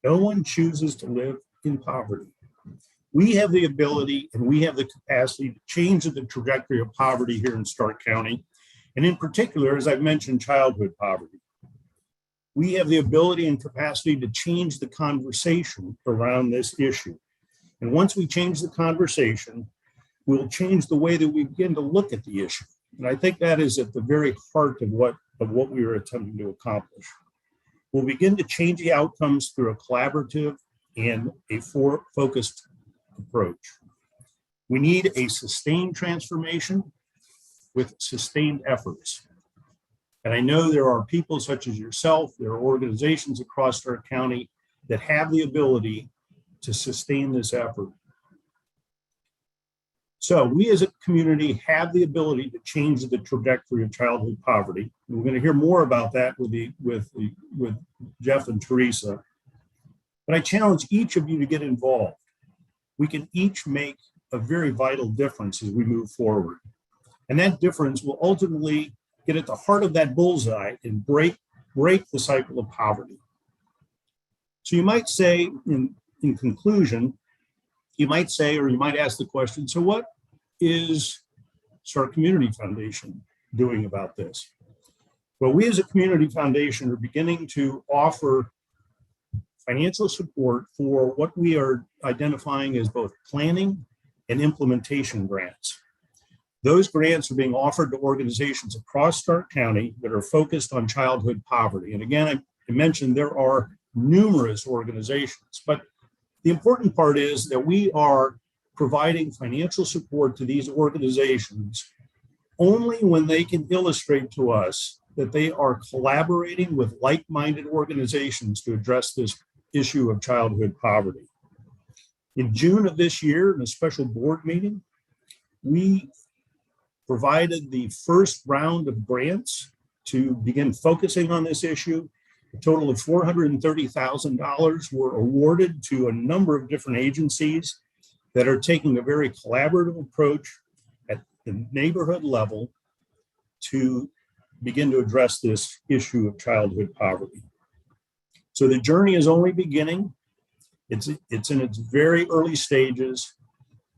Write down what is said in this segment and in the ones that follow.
No one chooses to live in poverty. We have the ability and we have the capacity to change the trajectory of poverty here in Stark County. And in particular, as I've mentioned, childhood poverty. We have the ability and capacity to change the conversation around this issue. And once we change the conversation, we'll change the way that we begin to look at the issue. And I think that is at the very heart of what we are attempting to accomplish. We'll begin to change the outcomes through a collaborative and a focused approach. We need a sustained transformation with sustained efforts. And I know there are people such as yourself, there are organizations across Stark County that have the ability to sustain this effort. So we as a community have the ability to change the trajectory of childhood poverty. And we're going to hear more about that with Jeff and Teresa. But I challenge each of you to get involved. We can each make a very vital difference as we move forward. And that difference will ultimately get at the heart of that bullseye and break the cycle of poverty. So you might say, in conclusion, you might say, or you might ask the question, so what is Stark Community Foundation doing about this? Well, we as a community foundation are beginning to offer financial support for what we are identifying as both planning and implementation grants. Those grants are being offered to organizations across Stark County that are focused on childhood poverty. And again, I mentioned there are numerous organizations, but the important part is that we are providing financial support to these organizations only when they can illustrate to us that they are collaborating with like-minded organizations to address this issue of childhood poverty. In June of this year, in a special board meeting, we provided the first round of grants to begin focusing on this issue. A total of $430,000 were awarded to a number of different agencies that are taking a very collaborative approach at the neighborhood level to begin to address this issue of childhood poverty. So the journey is only beginning. It's in its very early stages,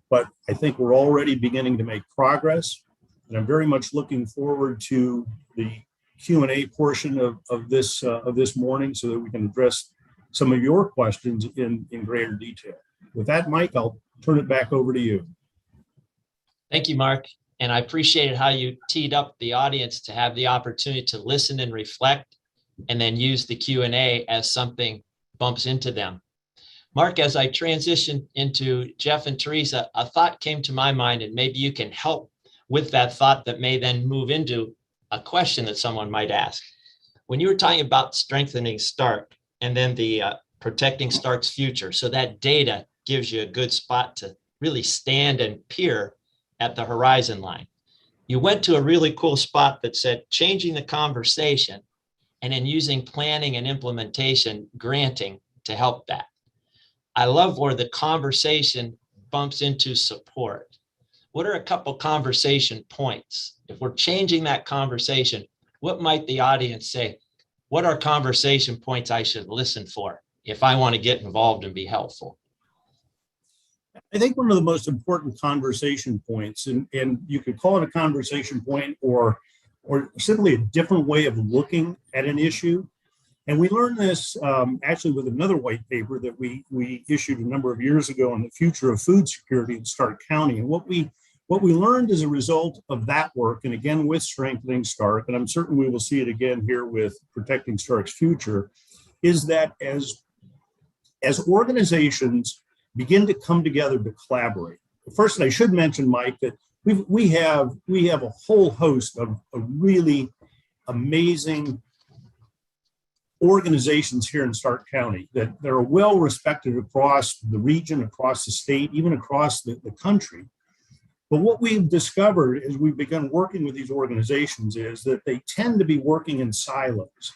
but I think we're already beginning to make progress. And I'm very much looking forward to the Q&A portion of this morning so that we can address some of your questions in greater detail. With that, Mike, I'll turn it back over to you. Thank you, Mark. And I appreciated how you teed up the audience to have the opportunity to listen and reflect, and then use the Q&A as something bumps into them. Mark, as I transition into Jeff and Teresa, a thought came to my mind, and maybe you can help with that thought that may then move into a question that someone might ask. When you were talking about strengthening Stark and then the protecting Stark's future, so that data gives you a good spot to really stand and peer at the horizon line. You went to a really cool spot that said changing the conversation and then using planning and implementation granting to help that. I love where the conversation bumps into support. What are a couple conversation points? If we're changing that conversation, what might the audience say? What are conversation points I should listen for if I want to get involved and be helpful? I think one of the most important conversation points, and you could call it a conversation point or simply a different way of looking at an issue. And we learned this actually with another white paper that we issued a number of years ago on the future of food security in Stark County. And what we learned as a result of that work, and again with Strengthening Stark, and I'm certain we will see it again here with Protecting Stark's Future, is that as organizations begin to come together to collaborate. First, I should mention, Mike, that we have a whole host of really amazing organizations here in Stark County that are well respected across the region, across the state, even across the country. But what we've discovered as we've begun working with these organizations is that they tend to be working in silos.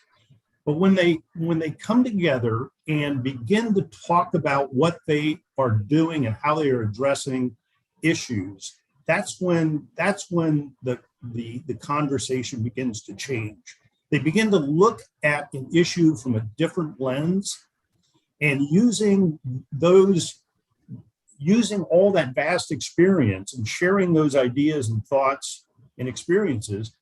But when they come together and begin to talk about what they are doing and how they are addressing issues, that's when the conversation begins to change. They begin to look at an issue from a different lens, And using all that vast experience and sharing those ideas and thoughts and experiences,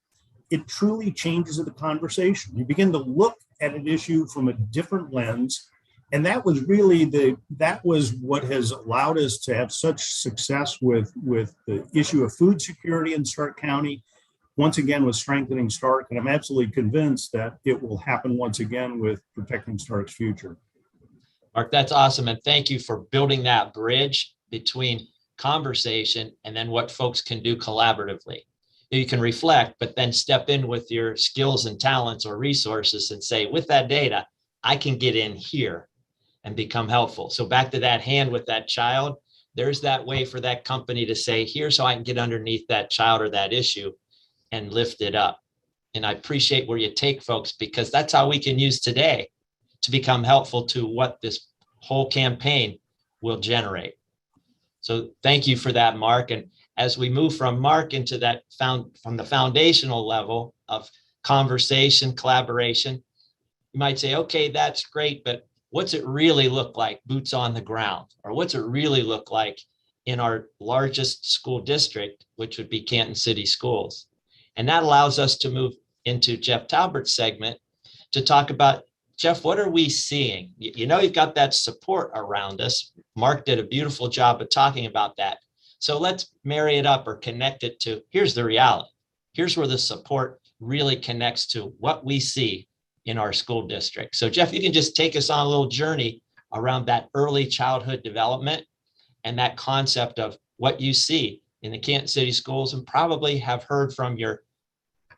it truly changes the conversation. You begin to look at an issue from a different lens. And that was what has allowed us to have such success with the issue of food security in Stark County, once again with strengthening Stark. And I'm absolutely convinced that it will happen once again with protecting Stark's future. Mark, that's awesome. And thank you for building that bridge between conversation and then what folks can do collaboratively. You can reflect, but then step in with your skills and talents or resources and say, with that data, I can get in here and become helpful. So back to that hand with that child, there's that way for that company to say, here's how I can get underneath that child or that issue and lift it up. And I appreciate where you take folks, because that's how we can use today to become helpful to what this whole campaign will generate. So thank you for that, Mark. And as we move from Mark into that from the foundational level of conversation, collaboration, you might say, okay, that's great, but what's it really look like boots on the ground? Or what's it really look like in our largest school district, which would be Canton City Schools? And that allows us to move into Jeff Talbert's segment to talk about, Jeff, what are we seeing? You know, you've got that support around us. Mark did a beautiful job of talking about that. So let's marry it up or connect it to, here's the reality. Here's where the support really connects to what we see in our school district. So Jeff, you can just take us on a little journey around that early childhood development and that concept of what you see in the Canton City Schools, and probably have heard from your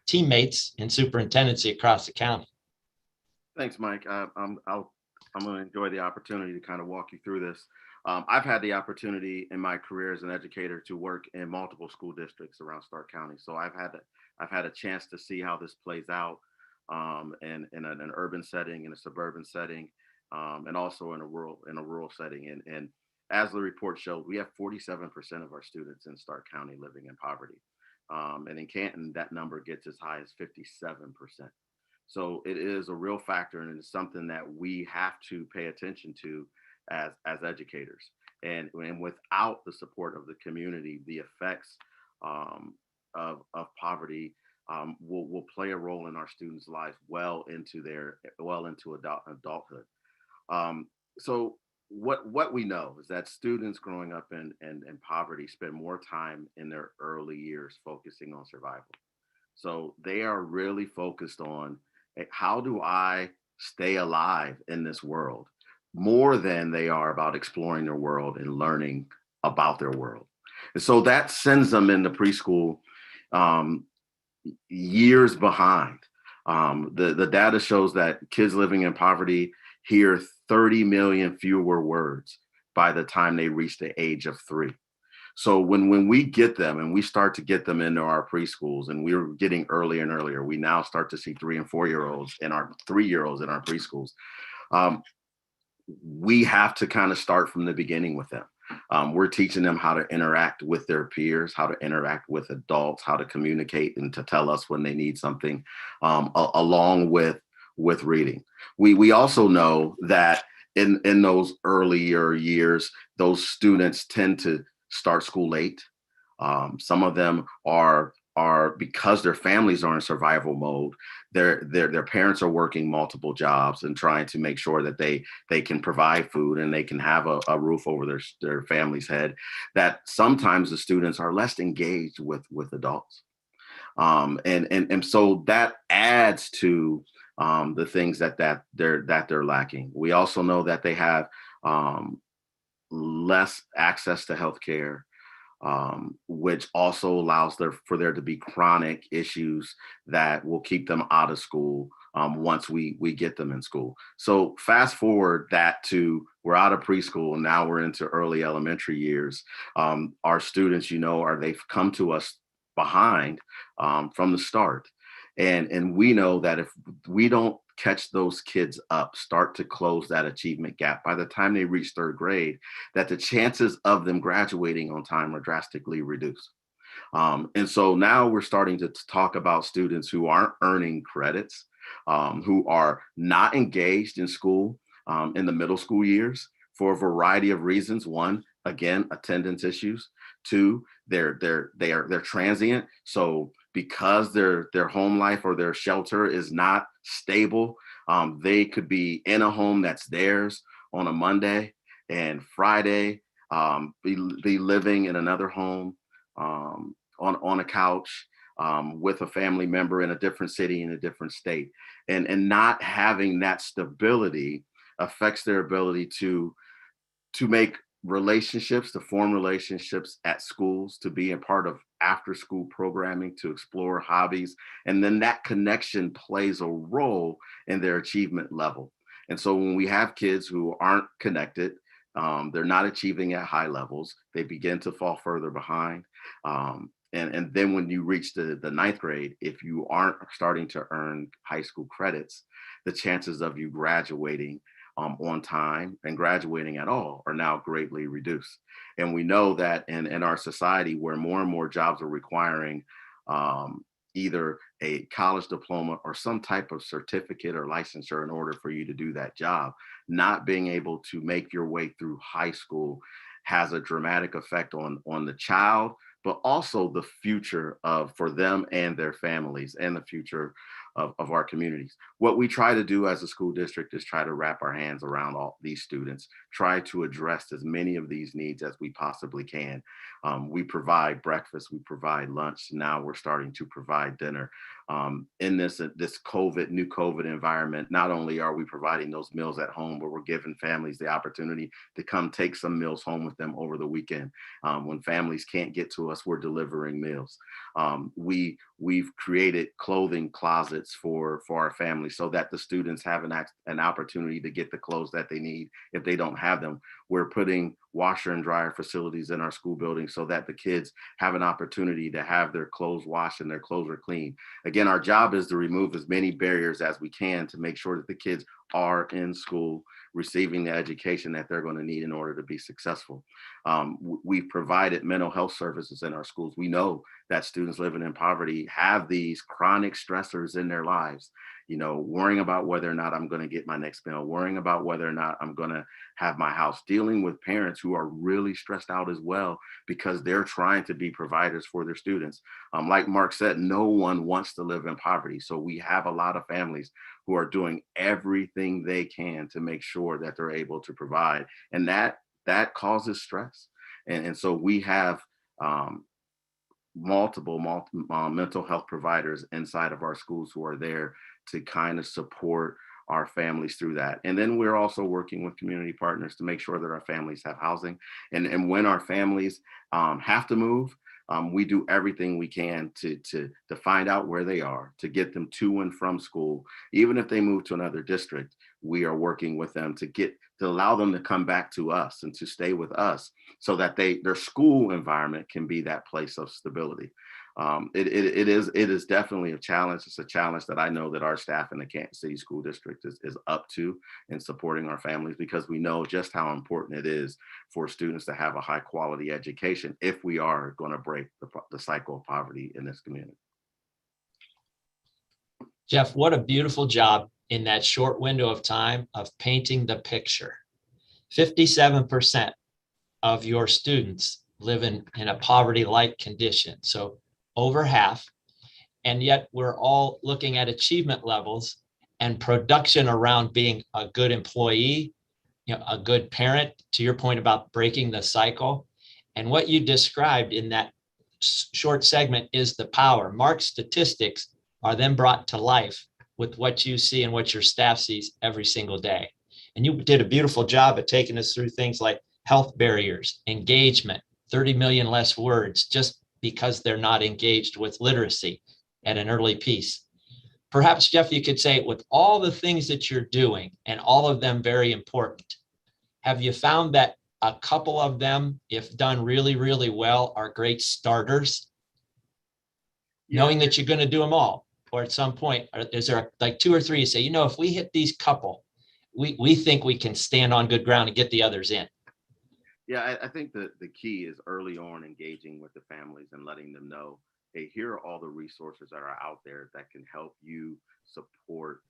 teammates in superintendency across the county. Thanks, Mike. I'm going to enjoy the opportunity to kind of walk you through this. I've had the opportunity in my career as an educator to work in multiple school districts around Stark County. So I've had a chance to see how this plays out in an urban setting, in a suburban setting, and also in a rural setting. And as the report showed, we have 47% of our students in Stark County living in poverty. And in Canton, that number gets as high as 57%. So it is a real factor, and it's something that we have to pay attention to as educators. And without the support of the community, the effects of poverty will play a role in our students' lives well into adulthood. So what we know is that students growing up in poverty spend more time in their early years focusing on survival. So they are really focused on, how do I stay alive in this world, more than they are about exploring their world and learning about their world. And so that sends them into preschool years behind. The data shows that kids living in poverty hear 30 million fewer words by the time they reach the age of 3. So when we get them and we start to get them into our preschools, and we're getting earlier and earlier, we now start to see 3 and 4-year-olds and our 3-year-olds in our preschools. We have to kind of start from the beginning with them. We're teaching them how to interact with their peers, how to interact with adults, how to communicate and to tell us when they need something, along with reading. We also know that in those earlier years, those students tend to start school late. Some of them are because their families are in survival mode. Their parents are working multiple jobs and trying to make sure that they can provide food and they can have a roof over their family's head. That sometimes the students are less engaged with adults, and so that adds to the things that they're lacking. We also know that they have less access to healthcare, which also allows for there to be chronic issues that will keep them out of school once we get them in school. So fast forward that to, we're out of preschool and now we're into early elementary years. Our students, they've come to us behind from the start. And we know that if we don't catch those kids up, start to close that achievement gap by the time they reach 3rd grade, that the chances of them graduating on time are drastically reduced. And so now we're starting to talk about students who aren't earning credits, who are not engaged in school, in the middle school years for a variety of reasons. One, again, attendance issues. Two, they're transient. So because their home life or their shelter is not stable, they could be in a home that's theirs on a Monday, and Friday be living in another home on a couch with a family member in a different city, in a different state. And not having that stability affects their ability to make relationships, to form relationships at schools, to be a part of after school programming, to explore hobbies. And then that connection plays a role in their achievement level. And so when we have kids who aren't connected, they're not achieving at high levels, they begin to fall further behind. And then when you reach the ninth grade, if you aren't starting to earn high school credits, the chances of you graduating on time and graduating at all are now greatly reduced. And we know that in our society, where more and more jobs are requiring either a college diploma or some type of certificate or licensure in order for you to do that job, not being able to make your way through high school has a dramatic effect on the child, but also the future for them and their families, and the future of our communities. What we try to do as a school district is try to wrap our hands around all these students, try to address as many of these needs as we possibly can. We provide breakfast, we provide lunch. Now we're starting to provide dinner. In this new COVID environment, not only are we providing those meals at home, but we're giving families the opportunity to come take some meals home with them over the weekend. When families can't get to us, we're delivering meals. We've created clothing closets for our families so that the students have an opportunity to get the clothes that they need if they don't have them. We're putting washer and dryer facilities in our school buildings so that the kids have an opportunity to have their clothes washed and their clothes are clean. Again, our job is to remove as many barriers as we can to make sure that the kids are in school receiving the education that they're going to need in order to be successful. We've provided mental health services in our schools. We know that students living in poverty have these chronic stressors in their lives, worrying about whether or not I'm going to get my next meal, worrying about whether or not I'm going to have my house, dealing with parents who are really stressed out as well because they're trying to be providers for their students. Like Mark said, no one wants to live in poverty. So we have a lot of families who are doing everything they can to make sure that they're able to provide. And that causes stress. And so we have multiple mental health providers inside of our schools who are there to kind of support our families through that. And then we're also working with community partners to make sure that our families have housing. And when our families have to move, we do everything we can to find out where they are, to get them to and from school. Even if they move to another district, we are working with them to allow them to come back to us and to stay with us so that their school environment can be that place of stability. It is definitely a challenge. It's a challenge that I know that our staff in the Kansas City School District is up to in supporting our families, because we know just how important it is for students to have a high quality education if we are going to break the cycle of poverty in this community. Jeff, what a beautiful job in that short window of time of painting the picture. 57% of your students live in a poverty-like condition. So over half, and yet we're all looking at achievement levels and production around being a good employee, a good parent, to your point about breaking the cycle. And what you described in that short segment is the power. Mark's statistics are then brought to life with what you see and what your staff sees every single day. And you did a beautiful job at taking us through things like health barriers, engagement, 30 million less words, just because they're not engaged with literacy at an early piece. Perhaps, Jeff, you could say, with all the things that you're doing, and all of them very important, have you found that a couple of them, if done really, really well, are great starters? Yeah. Knowing that you're going to do them all, or at some point, is there like two or three you say, if we hit these couple, we think we can stand on good ground and get the others in? Yeah, I think the key is early on engaging with the families and letting them know, hey, here are all the resources that are out there that can help you support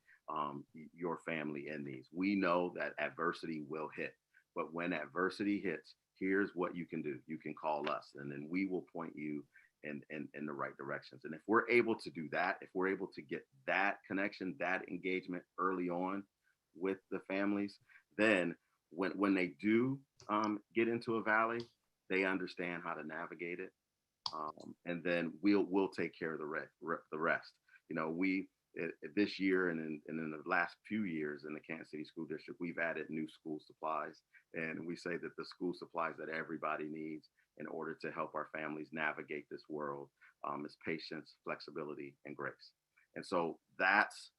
your family in these. We know that adversity will hit, but when adversity hits, here's what you can do. You can call us, and then we will point you in the right directions. And if we're able to do that, if we're able to get that connection, that engagement early on with the families, then when they do get into a valley, they understand how to navigate it. And then we'll take care of the rest. You know, this year and in the last few years in the Kansas City School District, we've added new school supplies. And we say that the school supplies that everybody needs in order to help our families navigate this world is patience, flexibility, and grace. And so that's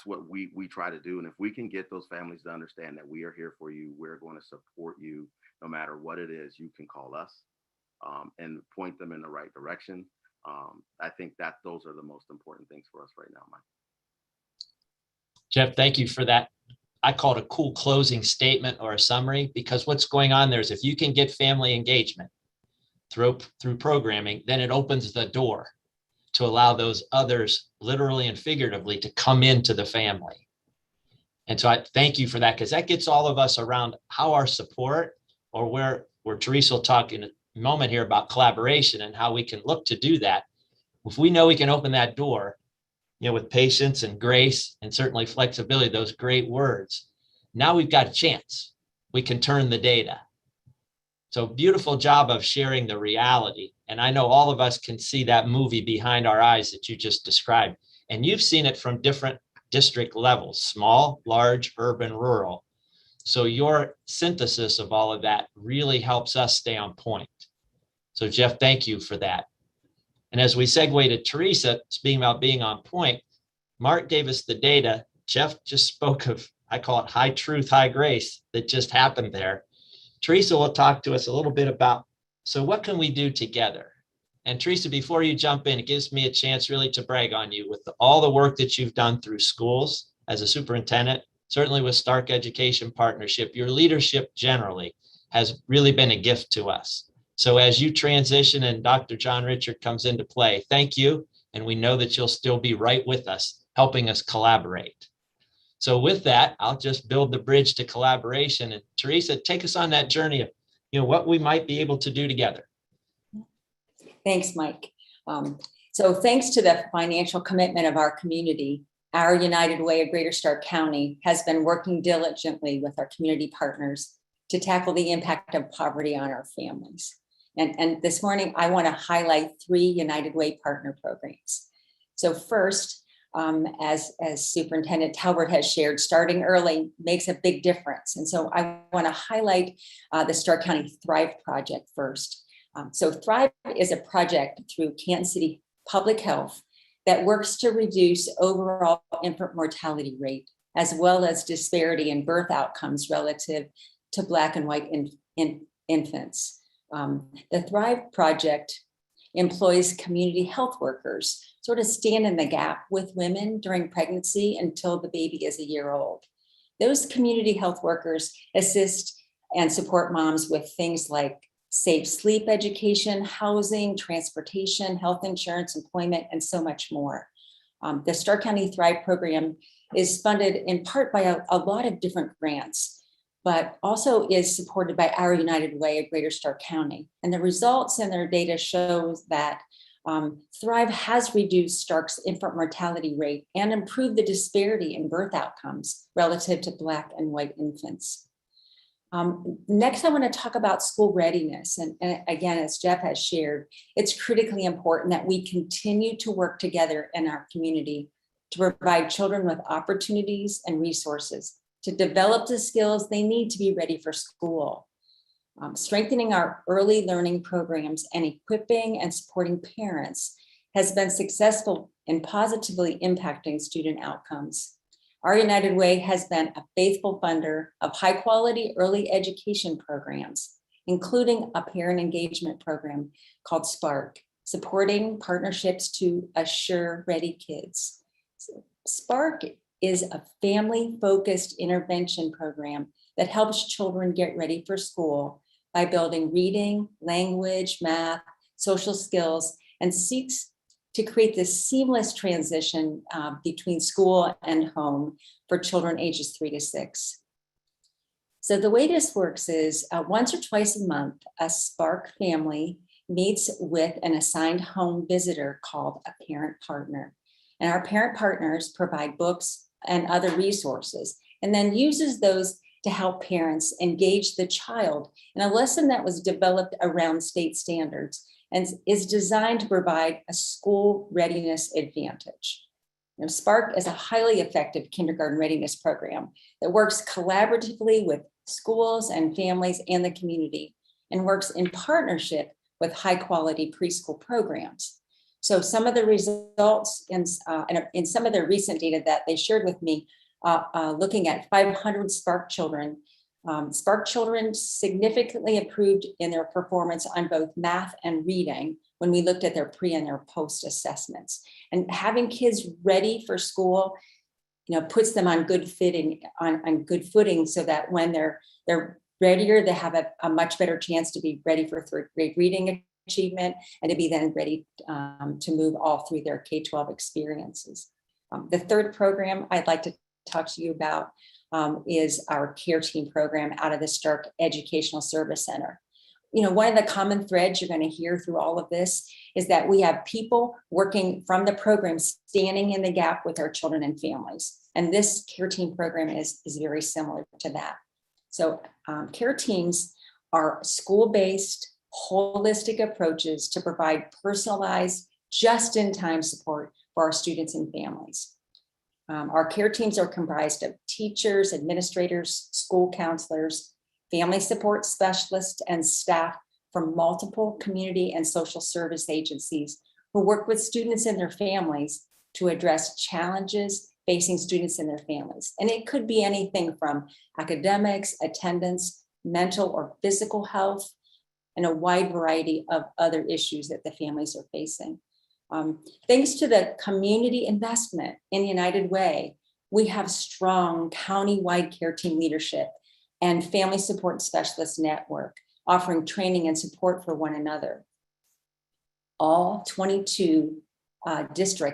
what we try to do. And if we can get those families to understand that we are here for you, we're going to support you no matter what it is, you can call us and point them in the right direction. I think that those are the most important things for us right now, Mike. Jeff, thank you for that. I call it a cool closing statement or a summary, because what's going on there is if you can get family engagement through programming, then it opens the door to allow those others, literally and figuratively, to come into the family. And so I thank you for that, because that gets all of us around how our support, or where Teresa will talk in a moment here about collaboration and how we can look to do that. If we know we can open that door, you know, with patience and grace and certainly flexibility, those great words, now we've got a chance. We can turn the data. So beautiful job of sharing the reality. And I know all of us can see that movie behind our eyes that you just described. And you've seen it from different district levels, small, large, urban, rural. So your synthesis of all of that really helps us stay on point. So Jeff, thank you for that. And as we segue to Teresa, speaking about being on point, Mark gave us the data. Jeff just spoke of, I call it high truth, high grace that just happened there. Teresa will talk to us a little bit about, so what can we do together? And Teresa, before you jump in, it gives me a chance really to brag on you with all the work that you've done through schools as a superintendent, certainly with Stark Education Partnership. Your leadership generally has really been a gift to us. So as you transition and Dr. John Richard comes into play, thank you. And we know that you'll still be right with us, helping us collaborate. So with that, I'll just build the bridge to collaboration. And Teresa, take us on that journey of, you know, what we might be able to do together. Thanks, Mike. So thanks to the financial commitment of our community, our United Way of Greater Stark County has been working diligently with our community partners to tackle the impact of poverty on our families. And this morning, I want to highlight 3 United Way partner programs. So first, as Superintendent Talbert has shared, starting early makes a big difference. And so I want to highlight the Stark County Thrive Project first. So Thrive is a project through Kansas City Public Health that works to reduce overall infant mortality rate, as well as disparity in birth outcomes relative to Black and white infants. The Thrive Project employs community health workers, sort of stand in the gap with women during pregnancy until the baby is a year old. Those community health workers assist and support moms with things like safe sleep education, housing, transportation, health insurance, employment, and so much more. The Stark County Thrive program is funded in part by a lot of different grants, but also is supported by our United Way of Greater Stark County. And the results in their data shows that Thrive has reduced Stark's infant mortality rate and improved the disparity in birth outcomes relative to Black and white infants. Next, I want to talk about school readiness. And again, as Jeff has shared, it's critically important that we continue to work together in our community to provide children with opportunities and resources to develop the skills they need to be ready for school. Strengthening our early learning programs and equipping and supporting parents has been successful in positively impacting student outcomes. Our United Way has been a faithful funder of high quality early education programs, including a parent engagement program called Spark, supporting partnerships to assure ready kids. Spark is a family-focused intervention program that helps children get ready for school by building reading, language, math, social skills, and seeks to create this seamless transition between school and home for children ages 3 to 6. So the way this works is once or twice a month, a Spark family meets with an assigned home visitor called a parent partner. And our parent partners provide books and other resources, and then uses those to help parents engage the child in a lesson that was developed around state standards and is designed to provide a school readiness advantage. Now, Spark is a highly effective kindergarten readiness program that works collaboratively with schools and families and the community, and works in partnership with high quality preschool programs. So some of the results in some of the recent data that they shared with me, looking at 500 Spark children significantly improved in their performance on both math and reading when we looked at their pre and their post assessments. And having kids ready for school, puts them on good footing so that when they're readier, they have a much better chance to be ready for third grade reading achievement and to be then ready to move all through their K-12 experiences. The third program I'd like to talk to you about is our care team program out of the Stark Educational Service Center. One of the common threads you're going to hear through all of this is that we have people working from the program standing in the gap with our children and families. And this care team program is very similar to that. So care teams are school-based, holistic approaches to provide personalized, just-in-time support for our students and families. Our care teams are comprised of teachers, administrators, school counselors, family support specialists, and staff from multiple community and social service agencies who work with students and their families to address challenges facing students and their families. And it could be anything from academics, attendance, mental or physical health, and a wide variety of other issues that the families are facing. Thanks to the community investment in United Way, we have strong county-wide care team leadership and family support specialist network offering training and support for one another. All 22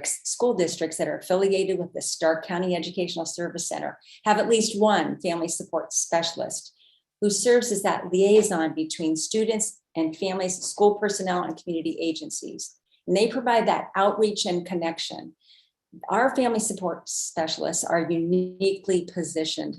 school districts that are affiliated with the Stark County Educational Service Center have at least one family support specialist who serves as that liaison between students and families, school personnel, and community agencies. And they provide that outreach and connection. Our family support specialists are uniquely positioned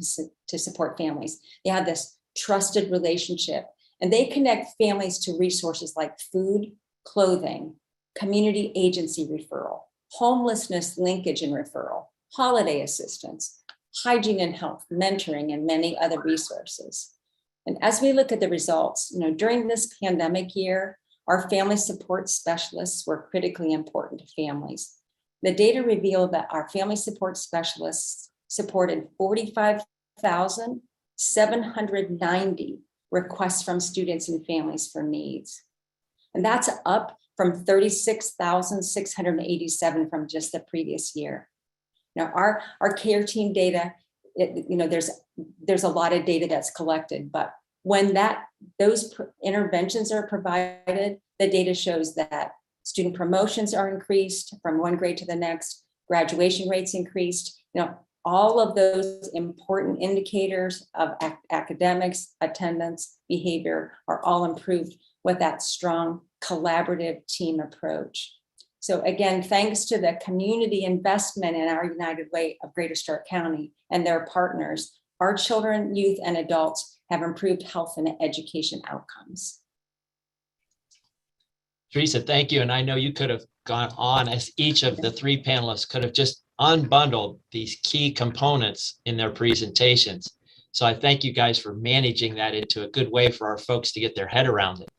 to support families. They have this trusted relationship, and they connect families to resources like food, clothing, community agency referral, homelessness linkage and referral, holiday assistance, hygiene and health, mentoring, and many other resources. And as we look at the results, during this pandemic year, our family support specialists were critically important to families. The data revealed that our family support specialists supported 45,790 requests from students and families for needs. And that's up from 36,687 from just the previous year. Now, our care team data, there's a lot of data that's collected, but when those interventions are provided, the data shows that student promotions are increased from one grade to the next, graduation rates increased. All of those important indicators of academics, attendance, behavior are all improved with that strong collaborative team approach. So again, thanks to the community investment in our United Way of Greater Stark County and their partners, our children, youth, and adults have improved health and education outcomes. Teresa, thank you. And I know you could have gone on, as each of the three panelists could have just unbundled these key components in their presentations. So I thank you guys for managing that into a good way for our folks to get their head around it.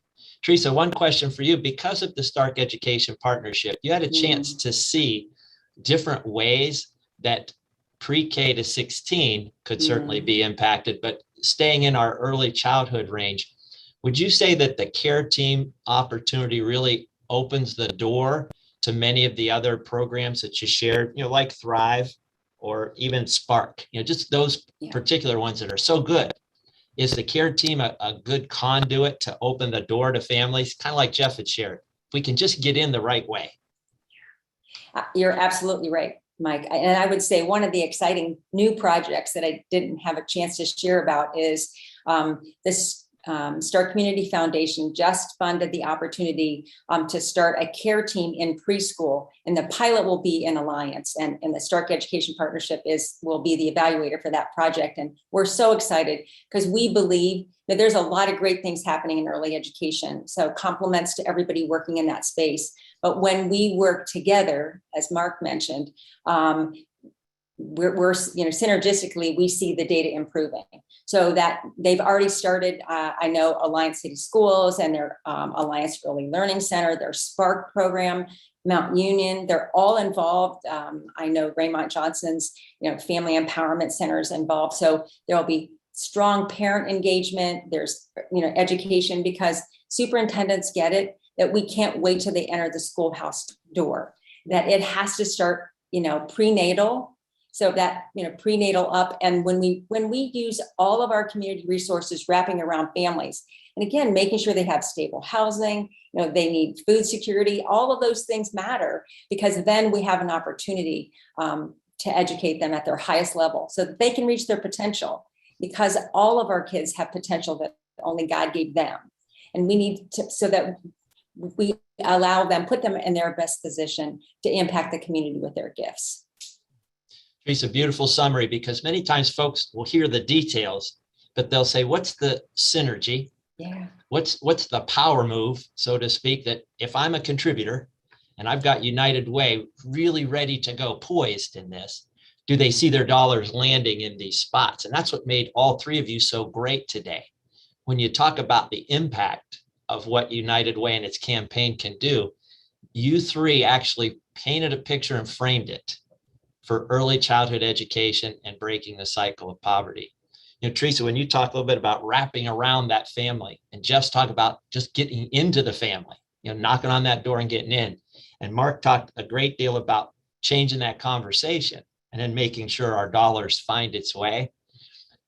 Teresa, one question for you. Because of the Stark Education Partnership, you had a chance to see different ways that pre-K to 16 could certainly be impacted, but staying in our early childhood range, would you say that the care team opportunity really opens the door to many of the other programs that you shared, like Thrive or even Spark, just those particular ones that are so good? Is the care team a good conduit to open the door to families, kind of like Jeff had shared? If we can just get in the right way. You're absolutely right, Mike. And I would say one of the exciting new projects that I didn't have a chance to share about is this Star Community Foundation just funded the opportunity to start a care team in preschool, and the pilot will be in Alliance, and the Stark Education Partnership will be the evaluator for that project. And we're so excited because we believe that there's a lot of great things happening in early education. So compliments to everybody working in that space. But when we work together, as Mark mentioned, we're synergistically, we see the data improving. So that they've already started, I know Alliance City Schools and their Alliance Early Learning Center, their Spark program, Mount Union, they're all involved. I know Raymond Johnson's, Family Empowerment Center is involved. So there'll be strong parent engagement. There's, education, because superintendents get it, that we can't wait till they enter the schoolhouse door, that it has to start, prenatal. So that, prenatal up. And when we use all of our community resources wrapping around families, and again, making sure they have stable housing, they need food security, all of those things matter, because then we have an opportunity to educate them at their highest level so that they can reach their potential, because all of our kids have potential that only God gave them. And we need to, so that we allow them, put them in their best position to impact the community with their gifts. Teresa, beautiful summary, because many times folks will hear the details, but they'll say, what's the synergy? Yeah. What's the power move, so to speak, that if I'm a contributor and I've got United Way really ready to go, poised in this, do they see their dollars landing in these spots? And that's what made all three of you so great today. When you talk about the impact of what United Way and its campaign can do, you three actually painted a picture and framed it for early childhood education and breaking the cycle of poverty. Teresa, when you talk a little bit about wrapping around that family, and Jeff's talk about just getting into the family, knocking on that door and getting in. And Mark talked a great deal about changing that conversation and then making sure our dollars find its way.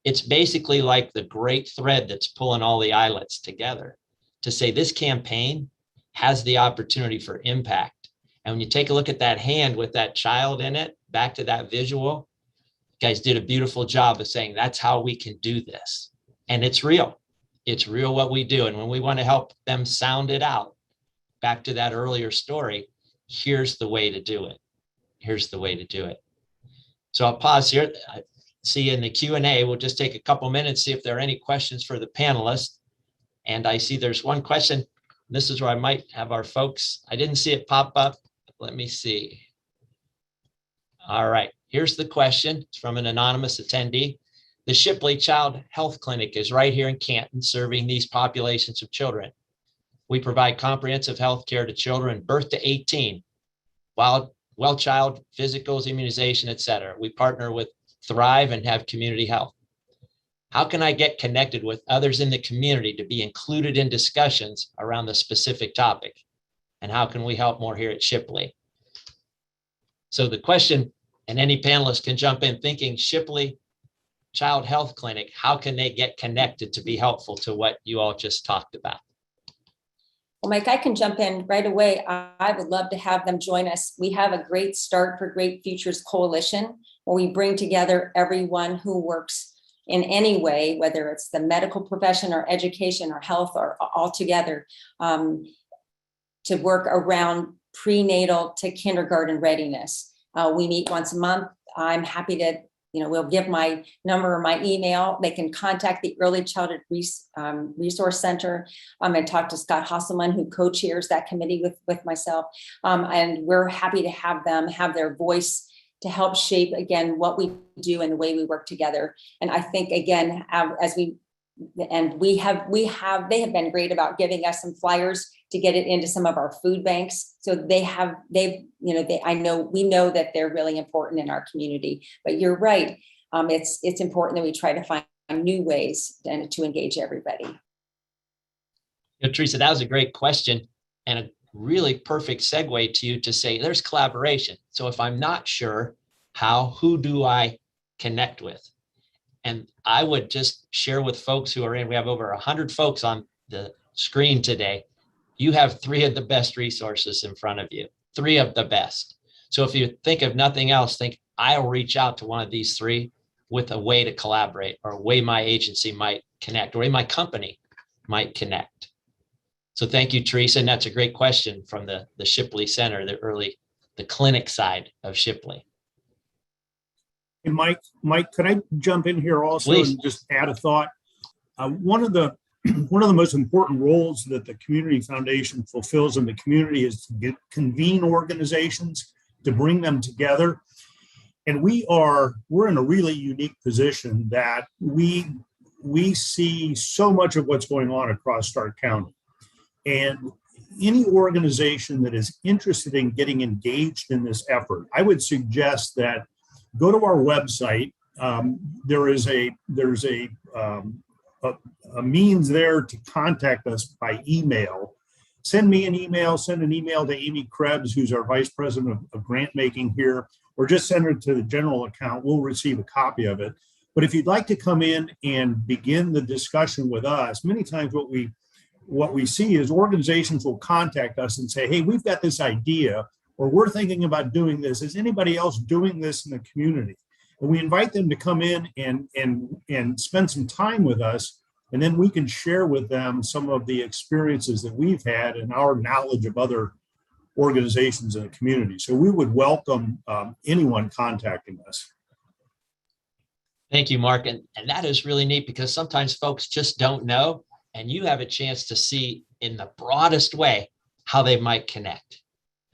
It's basically like the great thread that's pulling all the eyelets together to say this campaign has the opportunity for impact. And when you take a look at that hand with that child in it, back to that visual, you guys did a beautiful job of saying that's how we can do this. And it's real. It's real what we do. And when we want to help them sound it out, back to that earlier story, here's the way to do it. Here's the way to do it. So I'll pause here. I see you in the Q&A. We'll just take a couple minutes, see if there are any questions for the panelists. And I see there's one question. This is where I might have our folks. I didn't see it pop up. Let me see. All right, here's the question. It's from an anonymous attendee. The Shipley Child Health Clinic is right here in Canton, serving these populations of children. We provide comprehensive health care to children birth to 18, well child, physicals, immunization, et cetera. We partner with Thrive and have community health. How can I get connected with others in the community to be included in discussions around the specific topic? And how can we help more here at Shipley? So the question, and any panelist can jump in, thinking Shipley Child Health Clinic, how can they get connected to be helpful to what you all just talked about? Well, Mike, I can jump in right away. I would love to have them join us. We have a great Start for Great Futures Coalition, where we bring together everyone who works in any way, whether it's the medical profession or education or health or all together, to work around prenatal to kindergarten readiness. We meet once a month. I'm happy to, we'll give my number or my email. They can contact the Early Childhood Resource Center and talk to Scott Hasselman, who co-chairs that committee with myself. And we're happy to have them have their voice to help shape, again, what we do and the way we work together. And I think, again, they have been great about giving us some flyers to get it into some of our food banks. So we know that they're really important in our community, but you're right. It's important that we try to find new ways to engage everybody. Teresa, that was a great question and a really perfect segue to you to say there's collaboration. So if I'm not sure who do I connect with? And I would just share with folks who are in, we have over 100 folks on the screen today. You have three of the best resources in front of you, three of the best. So if you think of nothing else, think I'll reach out to one of these three with a way to collaborate, or a way my agency might connect, or a way my company might connect. So thank you, Teresa. And that's a great question from the Shipley Center, the clinic side of Shipley. And Mike, could I jump in here also Please. and just add a thought? One of the most important roles that the Community Foundation fulfills in the community is to convene organizations, to bring them together. And we're in a really unique position that we see so much of what's going on across Stark County. And any organization that is interested in getting engaged in this effort, I would suggest that go to our website. There's a means there to contact us by email. Send me an email, send an email to Amy Krebs, who's our Vice President of Grant Making here, or just send it to the general account. We'll receive a copy of it. But if you'd like to come in and begin the discussion with us, many times what we see is organizations will contact us and say, hey, we've got this idea, or we're thinking about doing this. Is anybody else doing this in the community? And we invite them to come in and spend some time with us, and then we can share with them some of the experiences that we've had and our knowledge of other organizations in the community. So we would welcome anyone contacting us. Thank you, Mark. And that is really neat, because sometimes folks just don't know, and you have a chance to see in the broadest way how they might connect.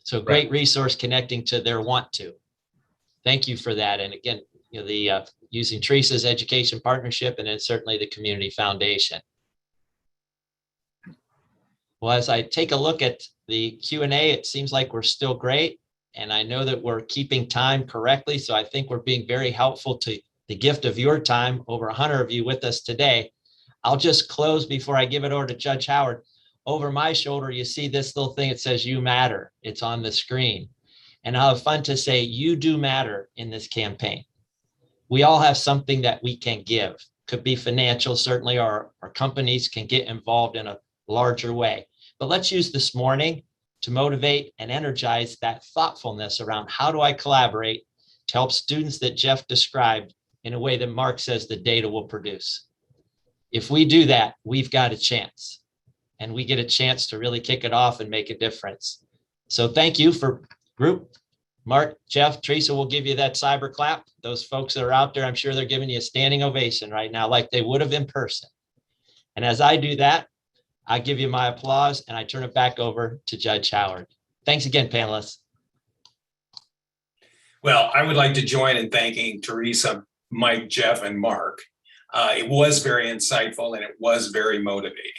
So great resource connecting to their want to. Thank you for that. And again, the using Teresa's education partnership, and then certainly the Community Foundation. Well, as I take a look at the Q&A, it seems like we're still great. And I know that we're keeping time correctly. So I think we're being very helpful to the gift of your time, over 100 of you with us today. I'll just close before I give it over to Judge Howard. Over my shoulder, you see this little thing. It says "You Matter." It's on the screen. And I'll have fun to say, you do matter in this campaign. We all have something that we can give. Could be financial, certainly, or companies can get involved in a larger way. But let's use this morning to motivate and energize that thoughtfulness around how do I collaborate to help students that Jeff described in a way that Mark says the data will produce. If we do that, we've got a chance, and we get a chance to really kick it off and make a difference. So thank you for group. Mark, Jeff, Teresa will give you that cyber clap. Those folks that are out there, I'm sure they're giving you a standing ovation right now, like they would have in person. And as I do that, I give you my applause and I turn it back over to Judge Howard. Thanks again, panelists. Well, I would like to join in thanking Teresa, Mike, Jeff, and Mark. It was very insightful and it was very motivating.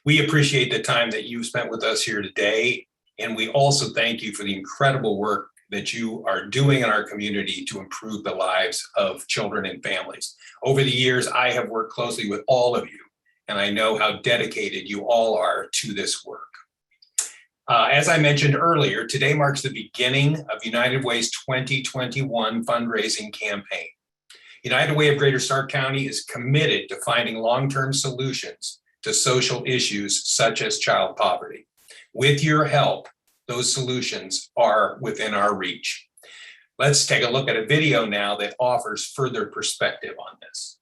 We appreciate the time that you spent with us here today. And we also thank you for the incredible work that you are doing in our community to improve the lives of children and families. Over the years, I have worked closely with all of you, and I know how dedicated you all are to this work. As I mentioned earlier, today marks the beginning of United Way's 2021 fundraising campaign. United Way of Greater Stark County is committed to finding long-term solutions to social issues such as child poverty. With your help, those solutions are within our reach. Let's take a look at a video now that offers further perspective on this.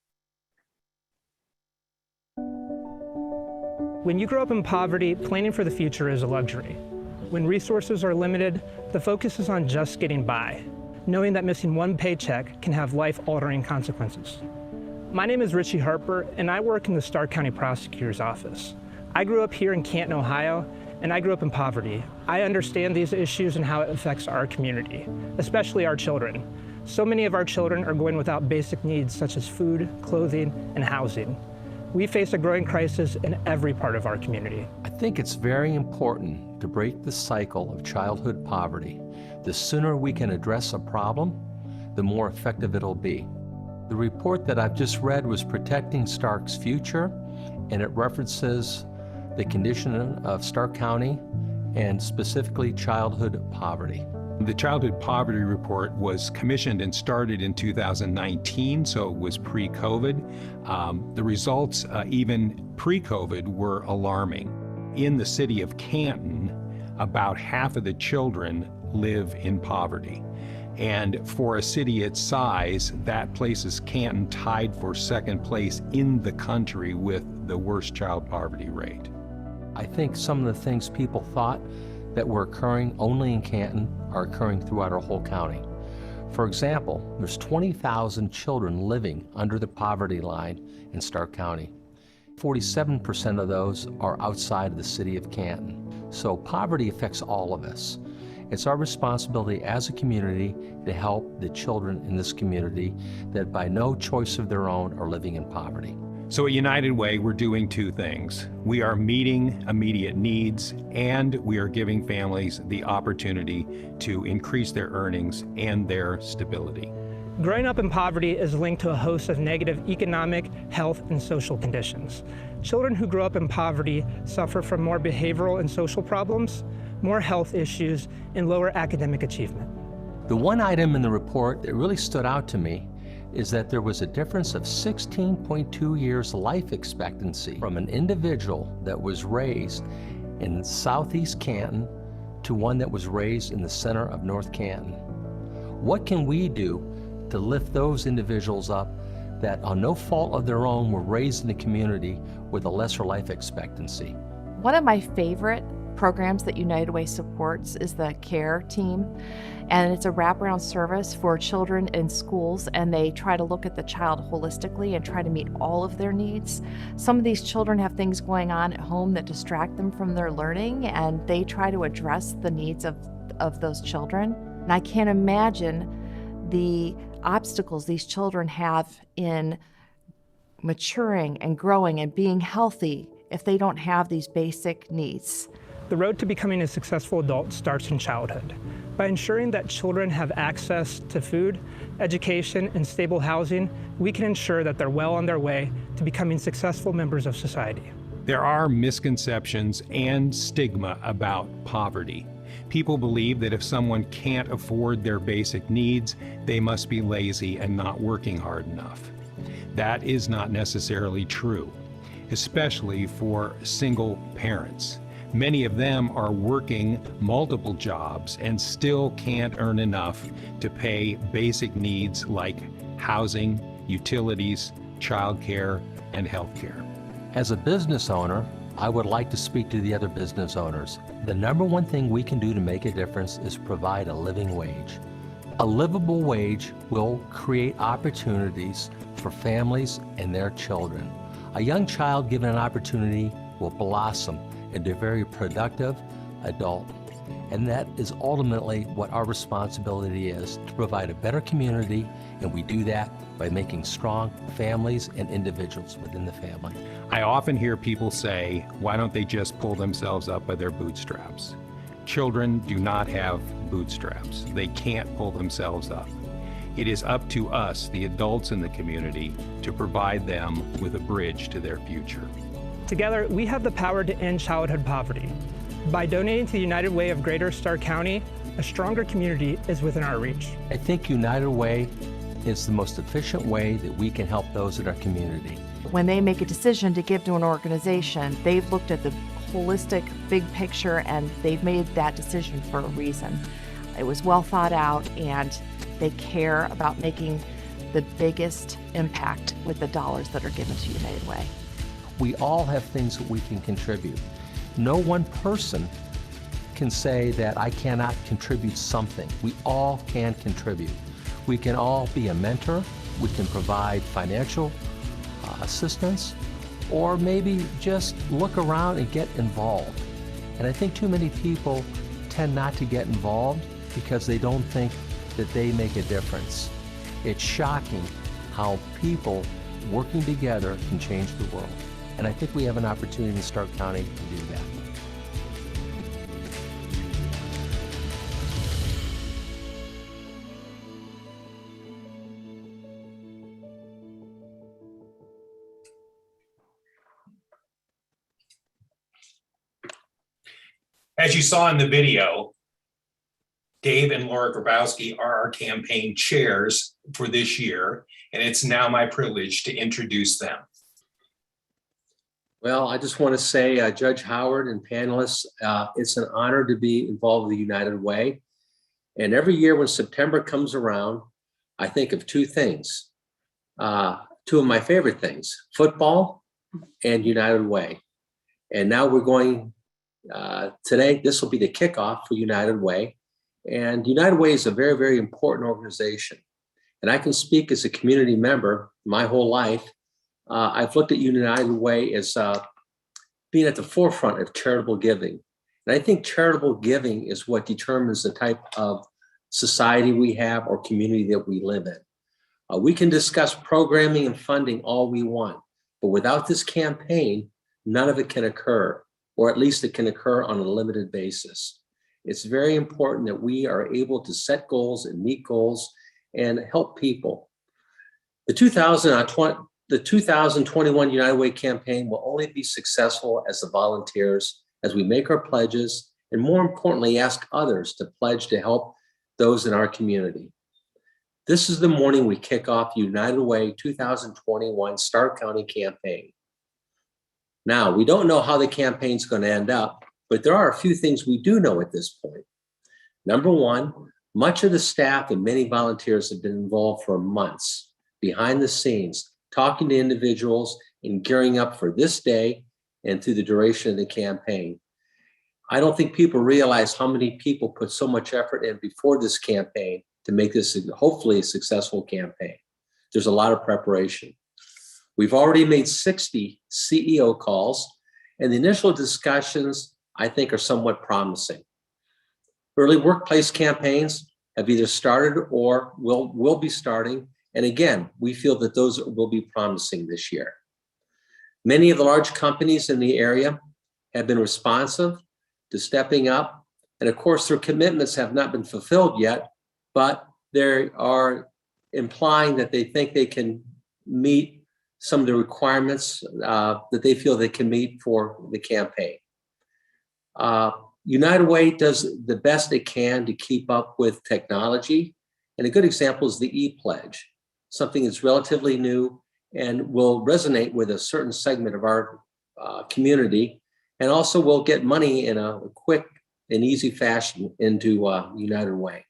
When you grow up in poverty, planning for the future is a luxury. When resources are limited, the focus is on just getting by, knowing that missing one paycheck can have life-altering consequences. My name is Richie Harper, and I work in the Stark County Prosecutor's Office. I grew up here in Canton, Ohio, and I grew up in poverty. I understand these issues and how it affects our community, especially our children. So many of our children are going without basic needs such as food, clothing, and housing. We face a growing crisis in every part of our community. I think it's very important to break the cycle of childhood poverty. The sooner we can address a problem, the more effective it'll be. The report that I've just read was Protecting Stark's Future, and it references the condition of Stark County and specifically childhood poverty. The Childhood Poverty Report was commissioned and started in 2019, so it was pre-COVID. The results, even pre-COVID, were alarming. In the city of Canton, about half of the children live in poverty. And for a city its size, that places Canton tied for second place in the country with the worst child poverty rate. I think some of the things people thought that were occurring only in Canton are occurring throughout our whole county. For example, there's 20,000 children living under the poverty line in Stark County. 47% of those are outside of the city of Canton. So poverty affects all of us. It's our responsibility as a community to help the children in this community that by no choice of their own are living in poverty. So at United Way, we're doing two things. We are meeting immediate needs, and we are giving families the opportunity to increase their earnings and their stability. Growing up in poverty is linked to a host of negative economic, health, and social conditions. Children who grow up in poverty suffer from more behavioral and social problems, more health issues, and lower academic achievement. The one item in the report that really stood out to me is that there was a difference of 16.2 years life expectancy from an individual that was raised in southeast Canton to one that was raised in the center of North Canton. What can we do to lift those individuals up that on no fault of their own were raised in a community with a lesser life expectancy? One of my favorite programs that United Way supports is the CARE team, and it's a wraparound service for children in schools, and they try to look at the child holistically and try to meet all of their needs. Some of these children have things going on at home that distract them from their learning, and they try to address the needs of those children. And I can't imagine the obstacles these children have in maturing and growing and being healthy if they don't have these basic needs. The road to becoming a successful adult starts in childhood. By ensuring that children have access to food, education, and stable housing, we can ensure that they're well on their way to becoming successful members of society. There are misconceptions and stigma about poverty. People believe that if someone can't afford their basic needs, they must be lazy and not working hard enough. That is not necessarily true, especially for single parents. Many of them are working multiple jobs and still can't earn enough to pay basic needs like housing, utilities, childcare, and healthcare. As a business owner, I would like to speak to the other business owners. The number one thing we can do to make a difference is provide a living wage. A livable wage will create opportunities for families and their children. A young child given an opportunity will blossom into a very productive adult. And that is ultimately what our responsibility is, to provide a better community, and we do that by making strong families and individuals within the family. I often hear people say, why don't they just pull themselves up by their bootstraps? Children do not have bootstraps. They can't pull themselves up. It is up to us, the adults in the community, to provide them with a bridge to their future. Together, we have the power to end childhood poverty. By donating to the United Way of Greater Stark County, a stronger community is within our reach. I think United Way is the most efficient way that we can help those in our community. When they make a decision to give to an organization, they've looked at the holistic big picture and they've made that decision for a reason. It was well thought out, and they care about making the biggest impact with the dollars that are given to United Way. We all have things that we can contribute. No one person can say that I cannot contribute something. We all can contribute. We can all be a mentor. We can provide financial assistance, or maybe just look around and get involved. And I think too many people tend not to get involved because they don't think that they make a difference. It's shocking how people working together can change the world. And I think we have an opportunity in Stark County to do that. As you saw in the video, Dave and Laura Grabowski are our campaign chairs for this year, and it's now my privilege to introduce them. Well, I just want to say, Judge Howard and panelists, it's an honor to be involved with the United Way. And every year when September comes around, I think of two things, two of my favorite things, football and United Way. And now we're going, today, this will be the kickoff for United Way. And United Way is a very, very important organization. And I can speak as a community member my whole life. I've looked at United Way as being at the forefront of charitable giving. And I think charitable giving is what determines the type of society we have or community that we live in. We can discuss programming and funding all we want, but without this campaign, none of it can occur, or at least it can occur on a limited basis. It's very important that we are able to set goals and meet goals and help people. The 2021 United Way campaign will only be successful as the volunteers, as we make our pledges, and more importantly, ask others to pledge to help those in our community. This is the morning we kick off United Way 2021 Stark County campaign. Now, we don't know how the campaign's going to end up, but there are a few things we do know at this point. Number one, much of the staff and many volunteers have been involved for months behind the scenes, talking to individuals and gearing up for this day and through the duration of the campaign. I don't think people realize how many people put so much effort in before this campaign to make this hopefully a successful campaign. There's a lot of preparation. We've already made 60 CEO calls, and the initial discussions, I think, are somewhat promising. Early workplace campaigns have either started or will be starting. And again, we feel that those will be promising this year. Many of the large companies in the area have been responsive to stepping up. And of course, their commitments have not been fulfilled yet, but they are implying that they think they can meet some of the requirements that they feel they can meet for the campaign. United Way does the best it can to keep up with technology. And a good example is the e-pledge, something that's relatively new and will resonate with a certain segment of our community, and also will get money in a quick and easy fashion into United Way.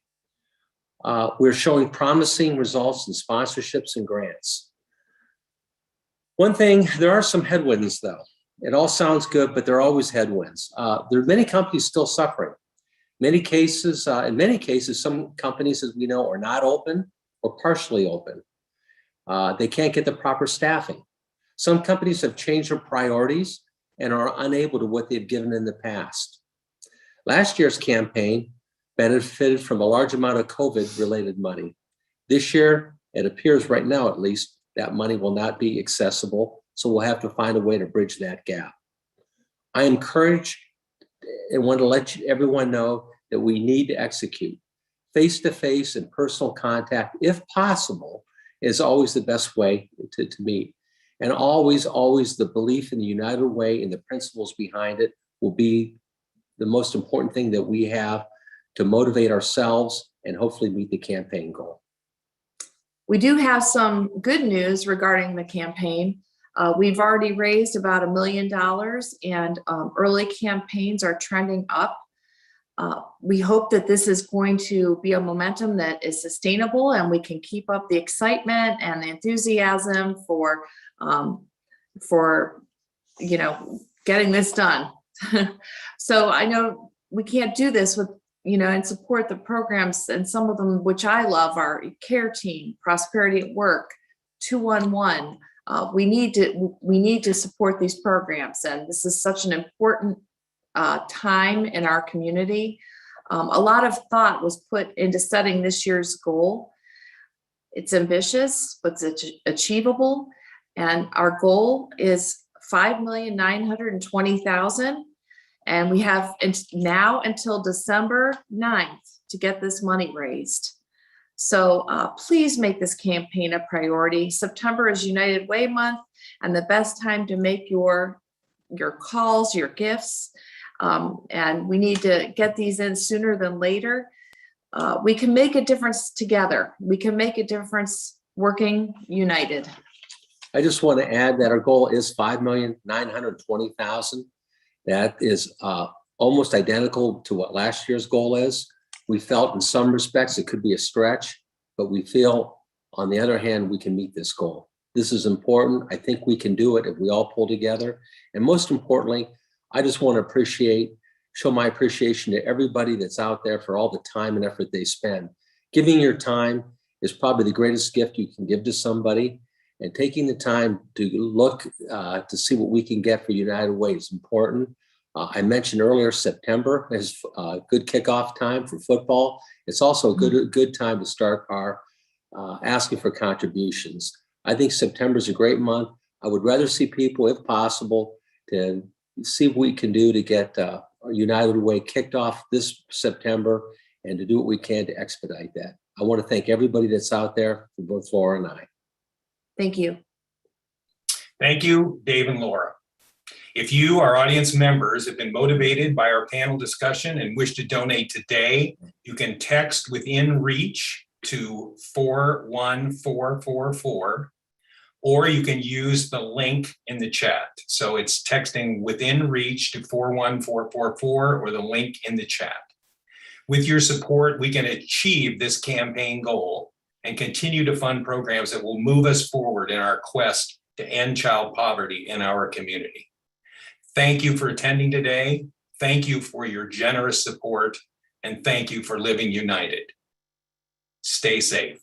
We're showing promising results in sponsorships and grants. One thing, there are some headwinds though. It all sounds good, but there are always headwinds. There are many companies still suffering. In many cases, some companies, as we know, are not open or partially open. They can't get the proper staffing. Some companies have changed their priorities and are unable to what they've given in the past. Last year's campaign benefited from a large amount of COVID-related money. This year, it appears right now at least, that money will not be accessible, so we'll have to find a way to bridge that gap. I encourage and want to let everyone know that we need to execute. Face-to-face and personal contact, if possible, is always the best way to meet. And always the belief in the United Way and the principles behind it will be the most important thing that we have to motivate ourselves and hopefully meet the campaign goal. We do have some good news regarding the campaign. We've already raised about $1 million, and early campaigns are trending up. We hope that this is going to be a momentum that is sustainable, and we can keep up the excitement and the enthusiasm for getting this done. So I know we can't do this with, and support the programs, and some of them, which I love, are Care Team, Prosperity at Work, 211. We need to support these programs, and this is such an important time in our community. A lot of thought was put into setting this year's goal. It's ambitious, but it's achievable, and our goal is $5,920,000. And we have now until December 9th to get this money raised. So please make this campaign a priority. September is United Way month, and the best time to make your calls, your gifts. And we need to get these in sooner than later. We can make a difference together. We can make a difference working united. I just want to add that our goal is $5,920,000. That is almost identical to what last year's goal is. We felt in some respects it could be a stretch, but we feel on the other hand, we can meet this goal. This is important. I think we can do it if we all pull together. And most importantly, I just want to show my appreciation to everybody that's out there for all the time and effort they spend. Giving your time is probably the greatest gift you can give to somebody. And taking the time to look to see what we can get for United Way is important. I mentioned earlier, September is a good kickoff time for football. It's also a good time to start our asking for contributions. I think September is a great month. I would rather see people, if possible, to see what we can do to get United Way kicked off this September and to do what we can to expedite that. I want to thank everybody that's out there for both Laura and I. Thank you. Thank you, Dave and Laura. If you, our audience members, have been motivated by our panel discussion and wish to donate today, you can text within reach to 41444, or you can use the link in the chat. So it's texting within reach to 41444 or the link in the chat. With your support, we can achieve this campaign goal and continue to fund programs that will move us forward in our quest to end child poverty in our community. Thank you for attending today. Thank you for your generous support, and thank you for living united. Stay safe.